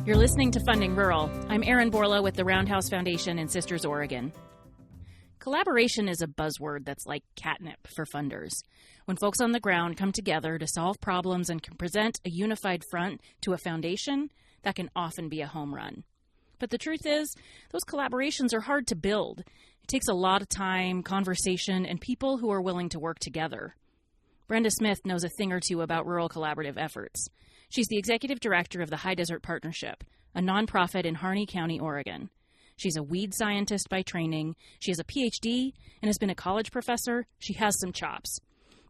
You're listening to Funding Rural. I'm Erin Borla with the Roundhouse Foundation in Sisters, Oregon. Collaboration is a buzzword that's like catnip for funders. When folks on the ground come together to solve problems and can present a unified front to a foundation, that can often be a home run. But the truth is, those collaborations are hard to build. It takes a lot of time, conversation, and people who are willing to work together. Brenda Smith knows a thing or two about rural collaborative efforts. She's the executive director of the High Desert Partnership, a nonprofit in Harney County, Oregon. She's a weed scientist by training. She has a Ph.D. and has been a college professor. She has some chops.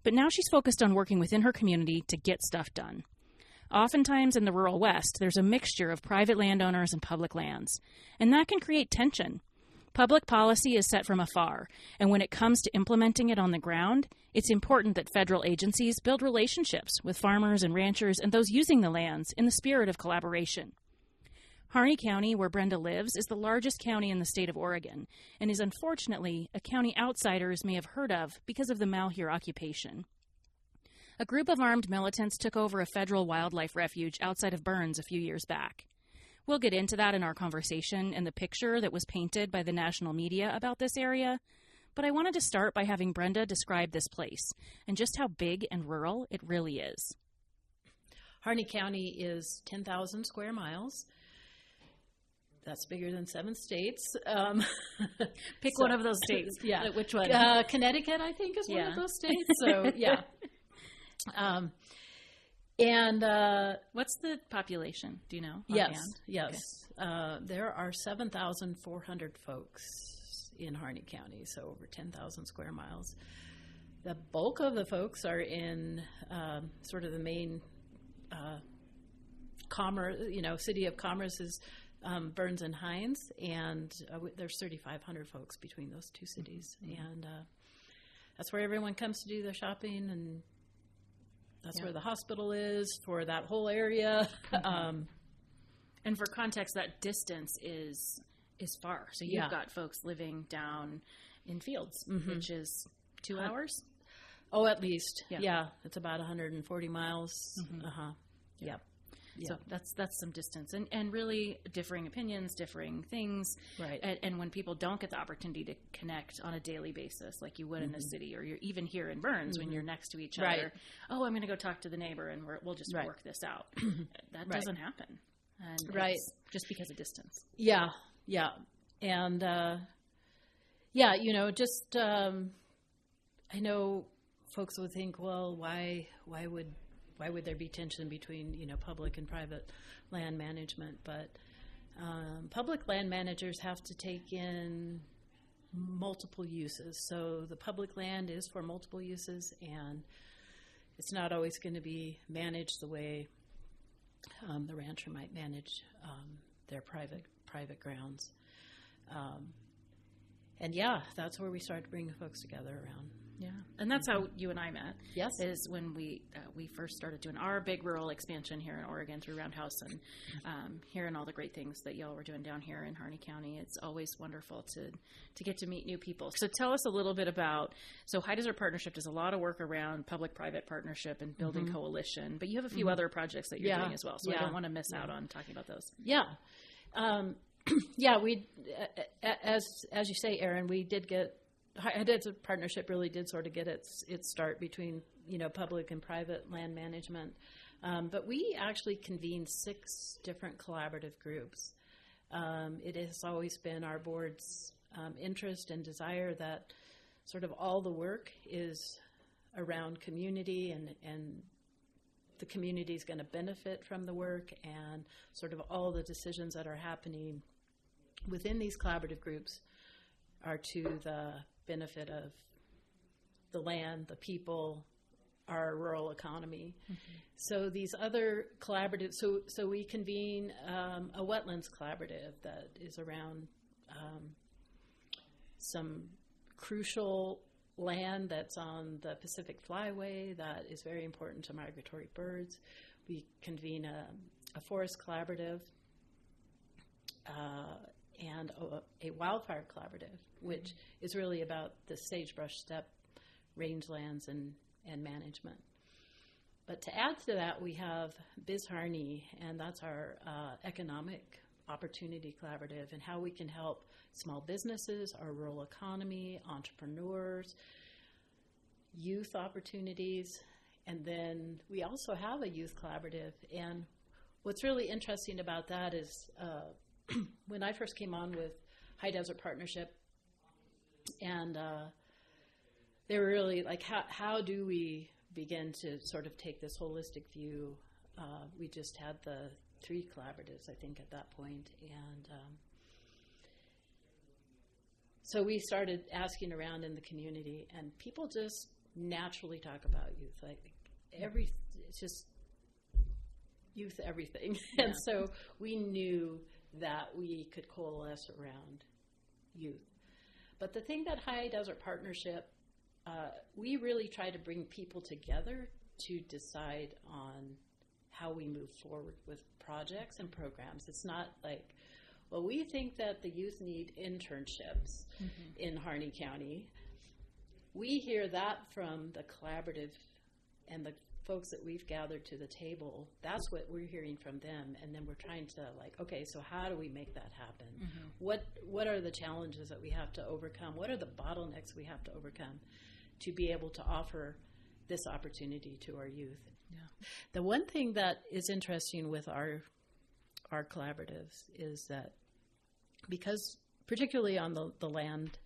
But now she's focused on working within her community to get stuff done. Oftentimes in the rural West, there's a mixture of private landowners and public lands, and that can create tension. Public policy is set from afar, and when it comes to implementing it on the ground, it's important that federal agencies build relationships with farmers and ranchers and those using the lands in the spirit of collaboration. Harney County, where Brenda lives, is the largest county in the state of Oregon, and is unfortunately a county outsiders may have heard of because of the Malheur occupation. A group of armed militants took over a federal wildlife refuge outside of Burns a few years back. We'll get into that in our conversation and the picture that was painted by the national media about this area, but I wanted to start by having Brenda describe this place and just how big and rural it really is. Harney County is 10,000 square miles. That's bigger than 7 states. Pick one of those states. Yeah. Which one? Connecticut, I think, is one of those states. So, yeah. What's the population? Do you know? Yes. Okay. There are 7,400 folks in Harney County, so over 10,000 square miles. The bulk of the folks are in sort of the main commerce, city of commerce is Burns and Hines, and there's 3,500 folks between those two cities, and that's where everyone comes to do their shopping, and that's where the hospital is for that whole area. And for context, that distance is far. So you've got folks living down in Fields, which is 2 hours. Oh, at least. Yeah. It's about 140 miles. Yep. So that's some distance, and really differing opinions, differing things. Right. And when people don't get the opportunity to connect on a daily basis like you would in a city, or you're even here in Burns when you're next to each other. Oh, I'm going to go talk to the neighbor and we'll just work this out. That doesn't happen. And it's just because of distance. Yeah. And I know folks would think, well, why would there be tension between, public and private land management? But public land managers have to take in multiple uses. So the public land is for multiple uses, and it's not always going to be managed the way the rancher might manage their private grounds. And that's where we started bringing folks together around. Yeah, and that's how you and I met. Yes, is when we first started doing our big rural expansion here in Oregon through Roundhouse, and hearing all the great things that y'all were doing down here in Harney County. It's always wonderful to get to meet new people. So tell us a little bit about. So High Desert Partnership does a lot of work around public-private partnership and building coalition, but you have a few other projects that you're doing as well. So I don't want to miss out on talking about those. Yeah. We, as you say, Erin, we did get. High Desert Partnership really did sort of get its start between public and private land management, but we actually convened 6 different collaborative groups. It has always been our board's interest and desire that sort of all the work is around community, and the community is going to benefit from the work, and sort of all the decisions that are happening within these collaborative groups are to the benefit of the land, the people, our rural economy. So these other collaboratives, so we convene a wetlands collaborative that is around some crucial land that's on the Pacific Flyway that is very important to migratory birds. We convene a forest collaborative and a wildfire collaborative, which is really about the sagebrush steppe rangelands and management. But to add to that, we have Biz Harney, and that's our economic opportunity collaborative, and how we can help small businesses, our rural economy, entrepreneurs, youth opportunities. And then we also have a youth collaborative. And what's really interesting about that is when I first came on with High Desert Partnership, and they were really like, how do we begin to sort of take this holistic view? We just had the 3 collaboratives, I think, at that point. And so we started asking around in the community, and people just naturally talk about youth. Like it's just youth everything. Yeah. And so we knew that we could coalesce around youth. But the thing that High Desert Partnership, we really try to bring people together to decide on how we move forward with projects and programs. It's not like, well, we think that the youth need internships in Harney County. We hear that from the collaborative and the folks that we've gathered to the table. That's what we're hearing from them, and then we're trying to okay, so how do we make that happen? What are the challenges that we have to overcome? What are the bottlenecks we have to overcome to be able to offer this opportunity to our youth? Yeah. The one thing that is interesting with our collaboratives is that, because particularly on the land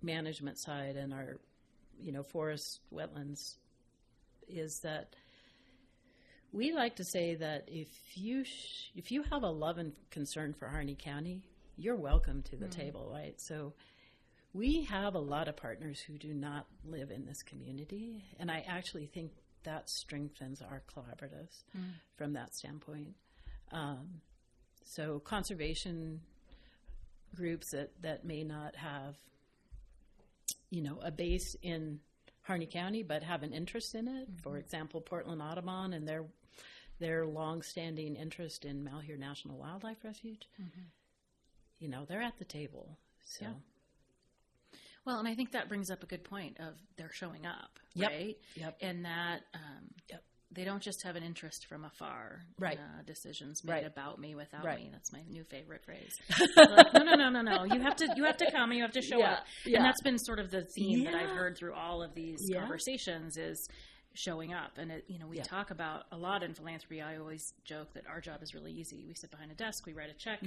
management side and our forest wetlands, is that we like to say that if you have a love and concern for Harney County, you're welcome to the table, right? So we have a lot of partners who do not live in this community, and I actually think that strengthens our collaboratives from that standpoint. So conservation groups that may not have, a base in Harney County but have an interest in it. For example, Portland Audubon and their long-standing interest in Malheur National Wildlife Refuge. They're at the table. So. Yeah. Well, and I think that brings up a good point of they're showing up, right? Yep. And that they don't just have an interest from afar. Right. Decisions made about me without me. That's my new favorite phrase. No. You have to come and you have to show up. Yeah. And that's been sort of the theme that I've heard through all of these conversations is showing up. And we talk about a lot in philanthropy. I always joke that our job is really easy. We sit behind a desk, we write a check.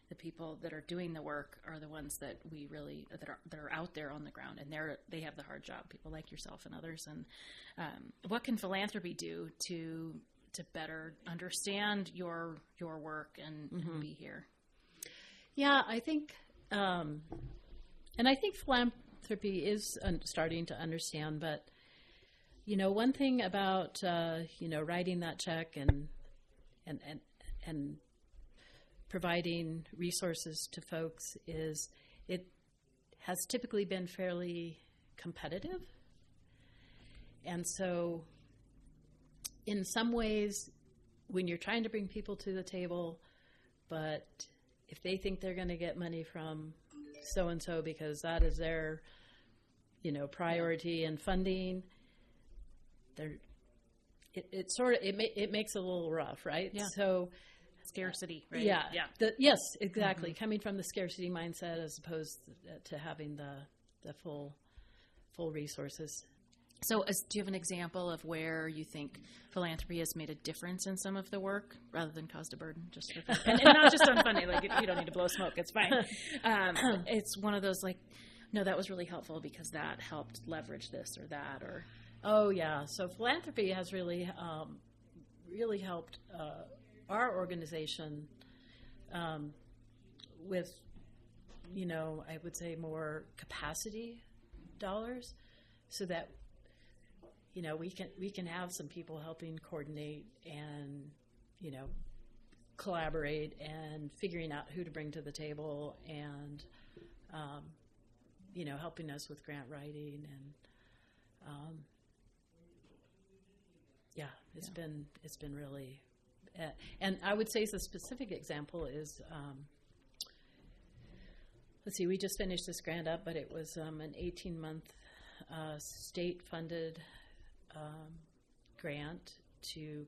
The people that are doing the work are the ones that we really that are out there on the ground, and they have the hard job. People like yourself and others. And what can philanthropy do to better understand your work and be here? Yeah, I think, and I think philanthropy is starting to understand, but. One thing about writing that check and providing resources to folks is it has typically been fairly competitive, and so in some ways, when you're trying to bring people to the table, but if they think they're going to get money from so and so because that is their priority and funding. It makes it a little rough, right? Yeah. So scarcity, right? Yeah. Yes, exactly. Coming from the scarcity mindset as opposed to having the full resources. So, do you have an example of where you think philanthropy has made a difference in some of the work, rather than caused a burden, just for fun? and not just on Sunday, like you don't need to blow smoke; it's fine. It's one of those no, that was really helpful because that helped leverage this or that, or. Oh, yeah. So philanthropy has really helped our organization with, I would say more capacity dollars so that, we can have some people helping coordinate and, collaborate and figuring out who to bring to the table and, helping us with grant writing and, it's been really, and I would say the specific example is, let's see, we just finished this grant up, but it was an 18-month state-funded grant to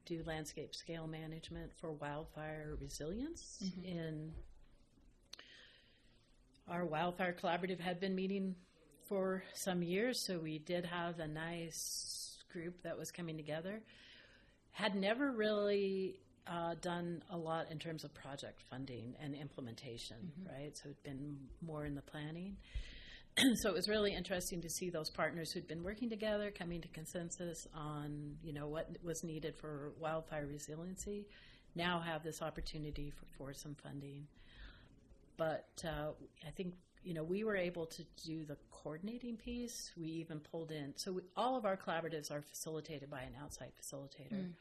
do landscape scale management for wildfire resilience. In our wildfire collaborative had been meeting for some years, so we did have a nice group that was coming together. Had never really done a lot in terms of project funding and implementation, right? So it'd been more in the planning. So it was really interesting to see those partners who'd been working together, coming to consensus on, what was needed for wildfire resiliency, now have this opportunity for some funding. But I think, we were able to do the coordinating piece. We even pulled in, so all of our collaboratives are facilitated by an outside facilitator.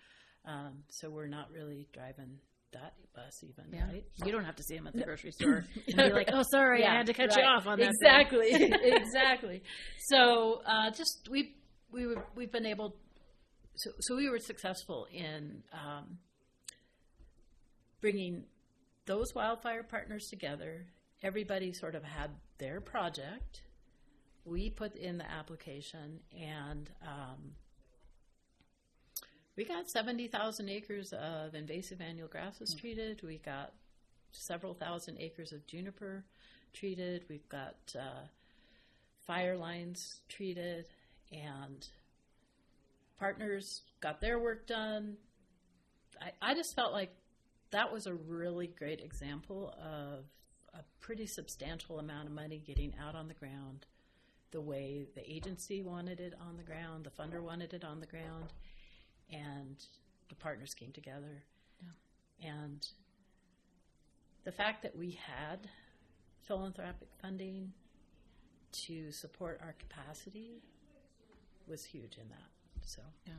So we're not really driving that bus even, right? You don't have to see him at the grocery store and be like, oh, sorry, I had to cut you off on that. Exactly, exactly. So we've been able, so we were successful in bringing those wildfire partners together. Everybody sort of had their project. We put in the application, and we got 70,000 acres of invasive annual grasses treated. We got several thousand acres of juniper treated. We've got fire lines treated, and partners got their work done. I just felt like that was a really great example of a pretty substantial amount of money getting out on the ground the way the agency wanted it on the ground, the funder wanted it on the ground, and the partners came together. Yeah. And the fact that we had philanthropic funding to support our capacity was huge in that. So yeah.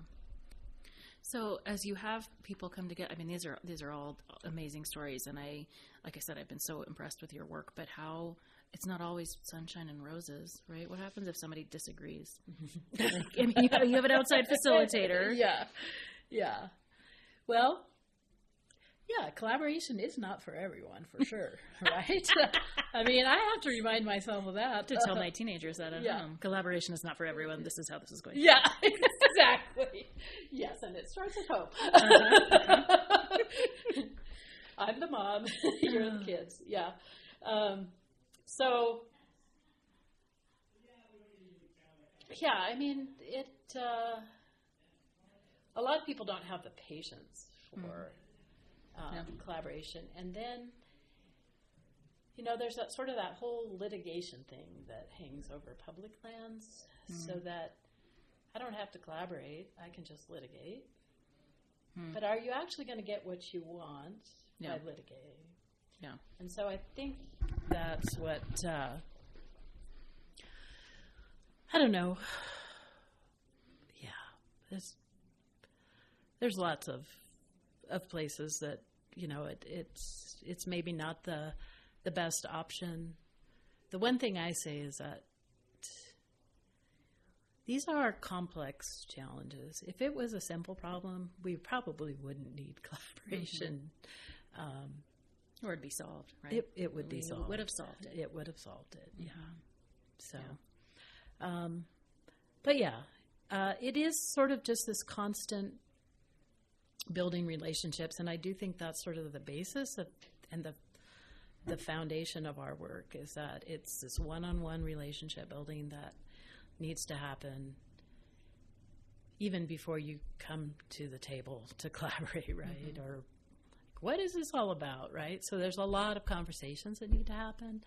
So as you have people come together, these are all amazing stories, and like I said, I've been so impressed with your work. But how it's not always sunshine and roses, right? What happens if somebody disagrees? You have an outside facilitator. Yeah. Well, yeah, collaboration is not for everyone, for sure, right? I have to remind myself of that. To tell my teenagers that at home. Collaboration is not for everyone. This is how this is going. Yeah, exactly. Yes, and it starts at home. I'm the mom. You're the kids. Yeah. So, yeah, a lot of people don't have the patience for collaboration. And then, there's that whole litigation thing that hangs over public lands, so that I don't have to collaborate. I can just litigate. But are you actually going to get what you want by litigating? Yeah. And so I think that's what, I don't know. Yeah. There's lots of places that, it's maybe not the best option. The one thing I say is that these are complex challenges. If it was a simple problem, we probably wouldn't need collaboration. Or it'd be solved, right? It would be solved. It would have solved it. It would have solved it, yeah. So, but yeah, it is sort of just this constant building relationships, and I do think that's sort of the basis of, and the foundation of our work is that it's this one-on-one relationship building that needs to happen even before you come to the table to collaborate, right? Or what is this all about, right? So there's a lot of conversations that need to happen,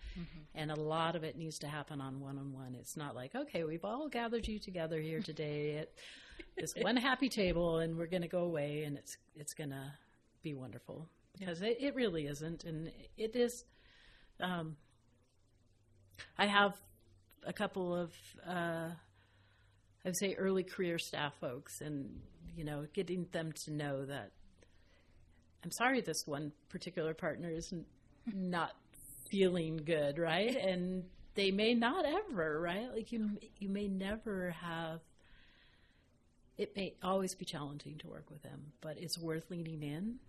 and a lot of it needs to happen on one-on-one. It's not like, okay, we've all gathered you together here today at this one happy table, and we're going to go away, and it's going to be wonderful. Because it really isn't, and it is. I have a couple of, I would say, early career staff folks, and getting them to know that I'm sorry this one particular partner is not feeling good, right? And they may not ever, right? Like you may never have. It may always be challenging to work with them, but it's worth leaning in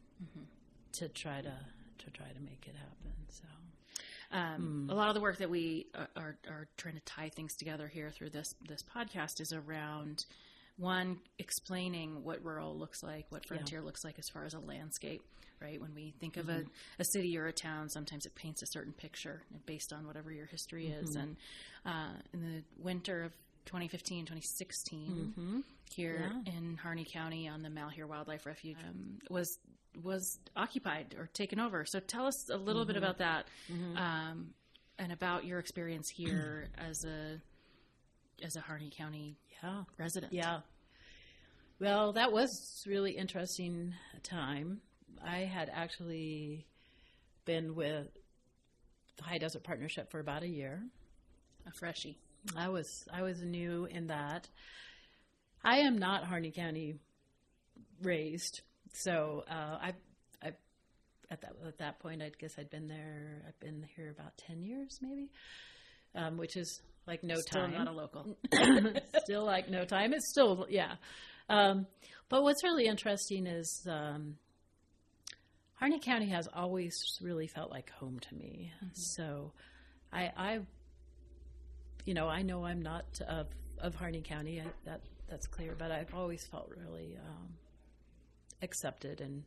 to try to make it happen. So. A lot of the work that we are trying to tie things together here through this podcast is around One, explaining what rural looks like, what frontier looks like as far as a landscape, right? When we think of a city or a town, sometimes it paints a certain picture based on whatever your history is. And in the winter of 2015, 2016, here in Harney County on the Malheur Wildlife Refuge was occupied or taken over. So tell us a little bit about that and about your experience here as a Harney County resident. Yeah. Well, that was really interesting time. I had actually been with the High Desert Partnership for about a year. A freshie. I was new in that. I am not Harney County raised, so at that point, I guess I've been here about 10 years, maybe, which is like no time. Still not a local. Still like no time. It's still, but what's really interesting is Harney County has always really felt like home to me. So I know I'm not of Harney County. That's clear, but I've always felt really accepted, and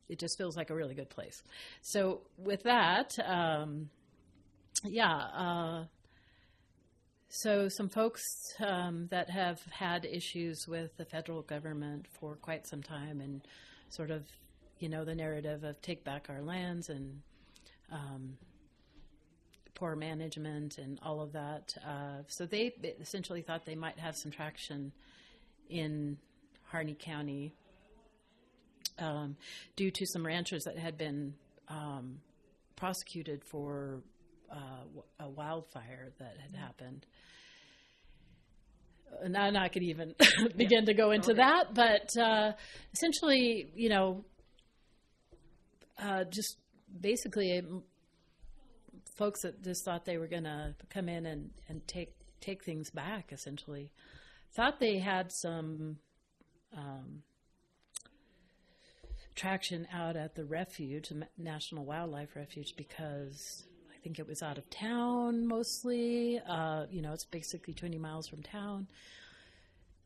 it just feels like a really good place. So with that, so some folks that have had issues with the federal government for quite some time, and sort of, the narrative of take back our lands and poor management and all of that. So they essentially thought they might have some traction in Harney County due to some ranchers that had been prosecuted for a wildfire that had happened. And I could even begin to go into that, but essentially, just basically folks that just thought they were going to come in and take things back, essentially, thought they had some traction out at the refuge, the National Wildlife Refuge, because I think it was out of town mostly. It's basically 20 miles from town.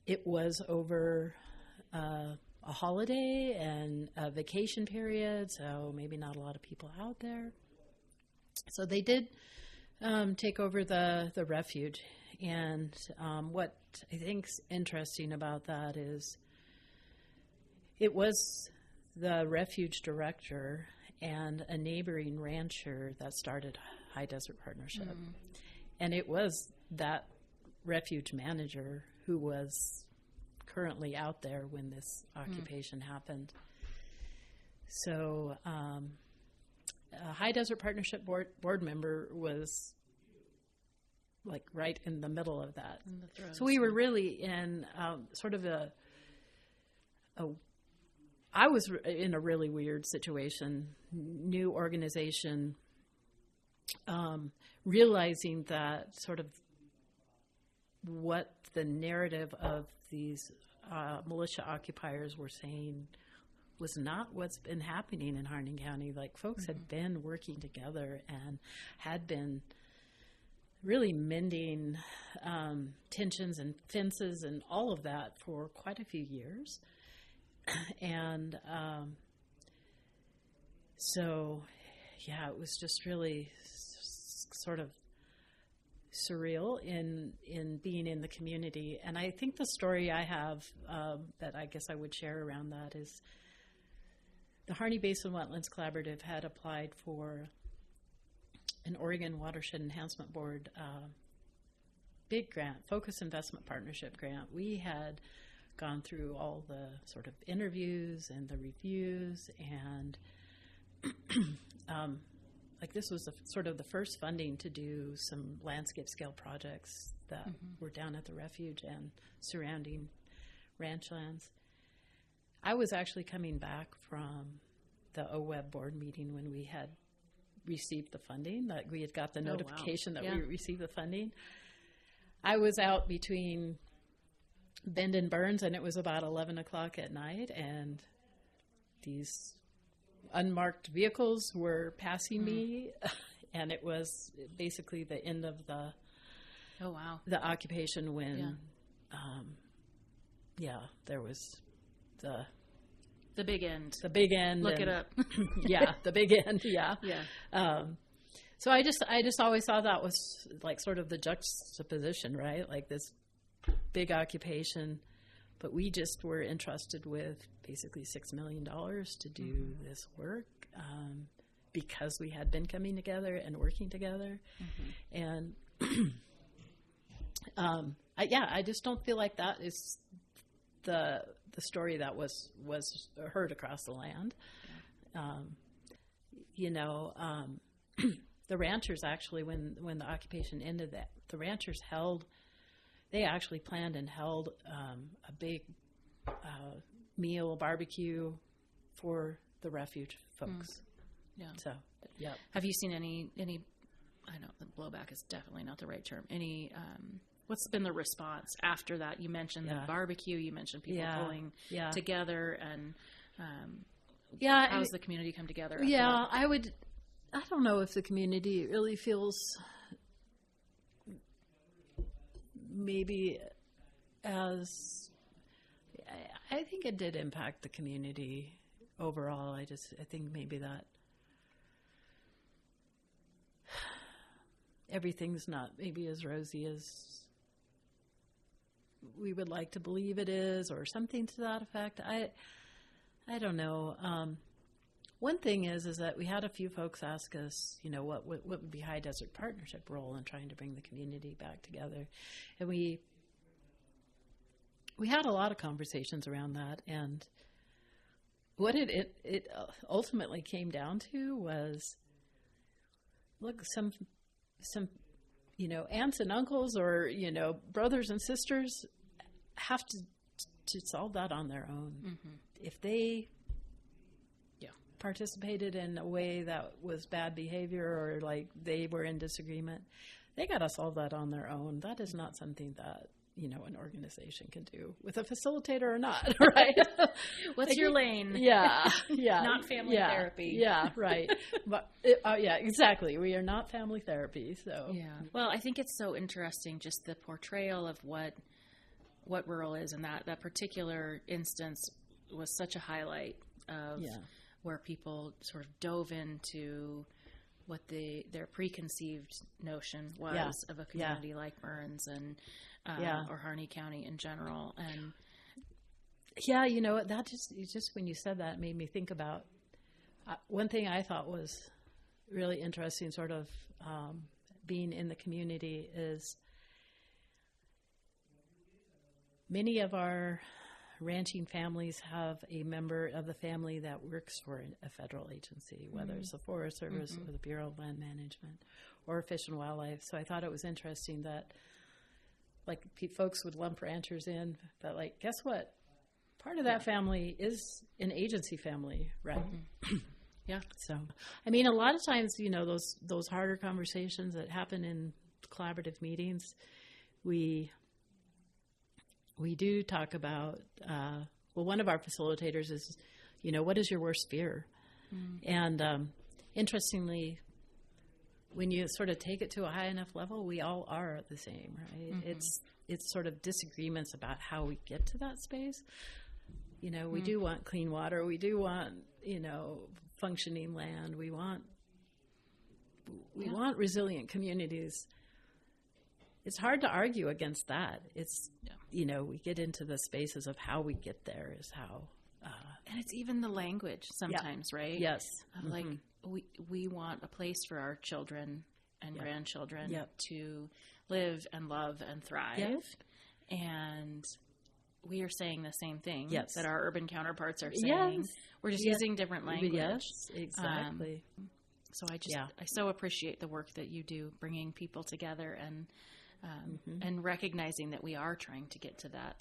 It was over a holiday and a vacation period, so maybe not a lot of people out there. So they did take over the refuge. And what I think's interesting about that is it was the refuge director and a neighboring rancher that started High Desert Partnership. And it was that refuge manager who was currently out there when this occupation happened. So a High Desert Partnership board member was like right in the middle of that. So we were really in sort of I was in a really weird situation, new organization, realizing that sort of what the narrative of these militia occupiers were saying was not what's been happening in Harney County. Like, folks had been working together and had been really mending tensions and fences and all of that for quite a few years. And it was just really sort of surreal in being in the community. And I think the story I have that I guess I would share around that is the Harney Basin Wetlands Collaborative had applied for an Oregon Watershed Enhancement Board big grant, Focus Investment Partnership grant. We had gone through all the sort of interviews and the reviews, and this was sort of the first funding to do some landscape scale projects that were down at the refuge and surrounding ranch lands. I was actually coming back from the OWEB board meeting when we had received the funding, that we had got the notification that we received the funding. I was out between Bend and Burns, and it was about 11 o'clock at night, and these unmarked vehicles were passing me, and it was basically the end of the Oh, wow. the occupation when, there was the big end. the big end. Look it up. The big end. Yeah. Yeah. So I just always thought that was like sort of the juxtaposition, right? Like this big occupation, but we just were entrusted with basically $6 million to do this work because we had been coming together and working together. And I just don't feel like that is the story that was heard across the land. The ranchers actually, when the occupation ended, the ranchers they actually planned and held a big meal barbecue for the refuge folks. Yeah. So, yeah. Have you seen any? I know the blowback is definitely not the right term. What's been the response after that? You mentioned the barbecue. You mentioned people pulling together, and how's the community come together? Yeah, I don't know if the community really feels maybe as. I think it did impact the community overall. I think maybe that everything's not maybe as rosy as we would like to believe it is, or something to that effect. I don't know. One thing is that we had a few folks ask us, what would be High Desert Partnership role in trying to bring the community back together, and we had a lot of conversations around that, and what it ultimately came down to was, look, some aunts and uncles or brothers and sisters have to solve that on their own. If they participated in a way that was bad behavior or like they were in disagreement, they got to solve that on their own. That is not something that an organization can do with a facilitator or not, right? What's your lane? Yeah. Not family therapy. Yeah, right. But exactly. We are not family therapy. So Well, I think it's so interesting, just the portrayal of what rural is, and that particular instance was such a highlight of where people sort of dove into what their preconceived notion was of a community like Burns and or Harney County in general. And that just when you said that made me think about one thing I thought was really interesting, sort of being in the community, is many of our ranching families have a member of the family that works for a federal agency, whether it's the Forest Service or the Bureau of Land Management or Fish and Wildlife. So I thought it was interesting that, like, folks would lump ranchers in, but, like, guess what? Part of that family is an agency family, right? So, I mean, a lot of times, those harder conversations that happen in collaborative meetings, we do talk about, one of our facilitators is, what is your worst fear? And interestingly, when you sort of take it to a high enough level, we all are the same, right? It's sort of disagreements about how we get to that space. We do want clean water. We do want, functioning land. We want resilient communities. It's hard to argue against that. It's, we get into the spaces of how we get there is how. And it's even the language sometimes, right? Yes. Like, we want a place for our children and grandchildren to live and love and thrive. And we are saying the same thing that our urban counterparts are saying. We're just using different language. Yes, exactly. So I so appreciate the work that you do, bringing people together and recognizing that we are trying to get to that.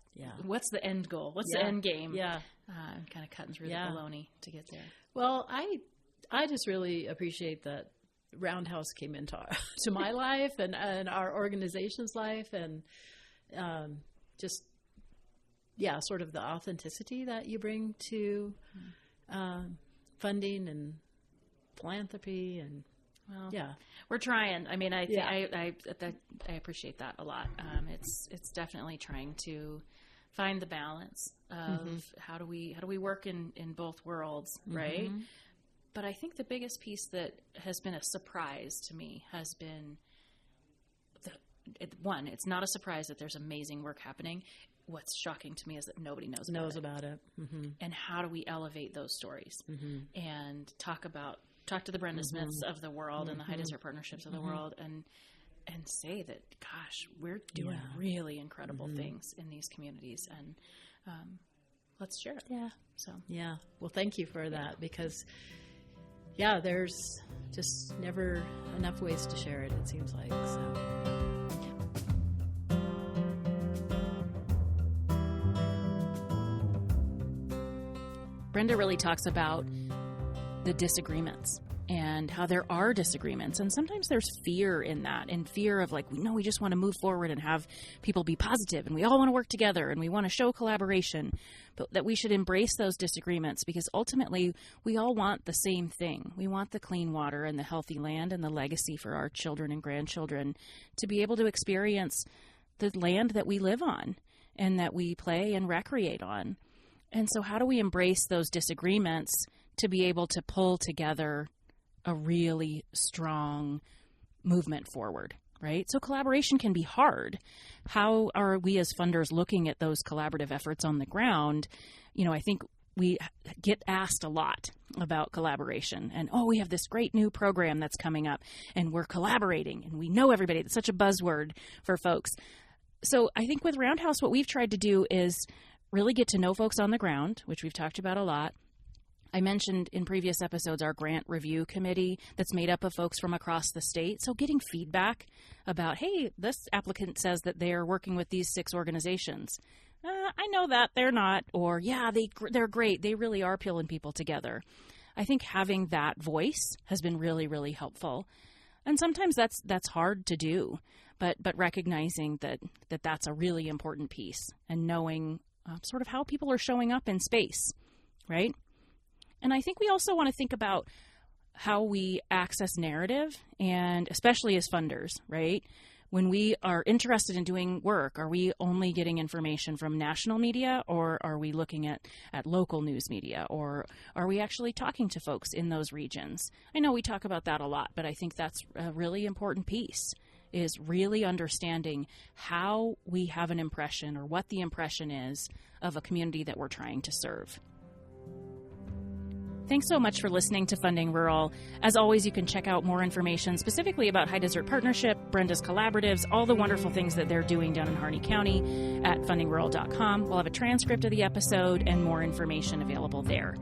What's the end goal? What's the end game? And kind of cutting through the baloney to get there. Well, I just really appreciate that Roundhouse came into my life and our organization's life, and just sort of the authenticity that you bring to funding and philanthropy, and Well, yeah, we're trying. I mean, I Yeah. appreciate that a lot. It's definitely trying to find the balance of how do we work in both worlds, right? But I think the biggest piece that has been a surprise to me has been one, it's not a surprise that there's amazing work happening. What's shocking to me is that nobody knows about it. And how do we elevate those stories and talk to the Brenda Smiths of the world and the High Desert Partnerships of the world and say that, gosh, we're doing really incredible things in these communities, and let's share it. Yeah. So Yeah. Well, thank you for that, because there's just never enough ways to share it seems like. So. Brenda really talks about the disagreements and how there are disagreements. And sometimes there's fear in that, and fear of like, no, we just want to move forward and have people be positive, and we all want to work together, and we want to show collaboration, but that we should embrace those disagreements, because ultimately we all want the same thing. We want the clean water and the healthy land and the legacy for our children and grandchildren to be able to experience the land that we live on and that we play and recreate on. And so how do we embrace those disagreements to be able to pull together a really strong movement forward, right? So collaboration can be hard. How are we as funders looking at those collaborative efforts on the ground? You know, I think we get asked a lot about collaboration, and, we have this great new program that's coming up and we're collaborating and we know everybody. It's such a buzzword for folks. So I think with Roundhouse, what we've tried to do is really get to know folks on the ground, which we've talked about a lot. I mentioned in previous episodes our grant review committee that's made up of folks from across the state. So getting feedback about, hey, this applicant says that they're working with these 6 organizations. I know that they're not. Or, they're great. They really are pulling people together. I think having that voice has been really, really helpful. And sometimes that's hard to do, but recognizing that's a really important piece, and knowing sort of how people are showing up in space, right? And I think we also want to think about how we access narrative, and especially as funders, right? When we are interested in doing work, are we only getting information from national media, or are we looking at local news media, or are we actually talking to folks in those regions? I know we talk about that a lot, but I think that's a really important piece, is really understanding how we have an impression, or what the impression is of a community that we're trying to serve. Thanks so much for listening to Funding Rural. As always, you can check out more information specifically about High Desert Partnership, Brenda's collaboratives, all the wonderful things that they're doing down in Harney County at fundingrural.com. We'll have a transcript of the episode and more information available there.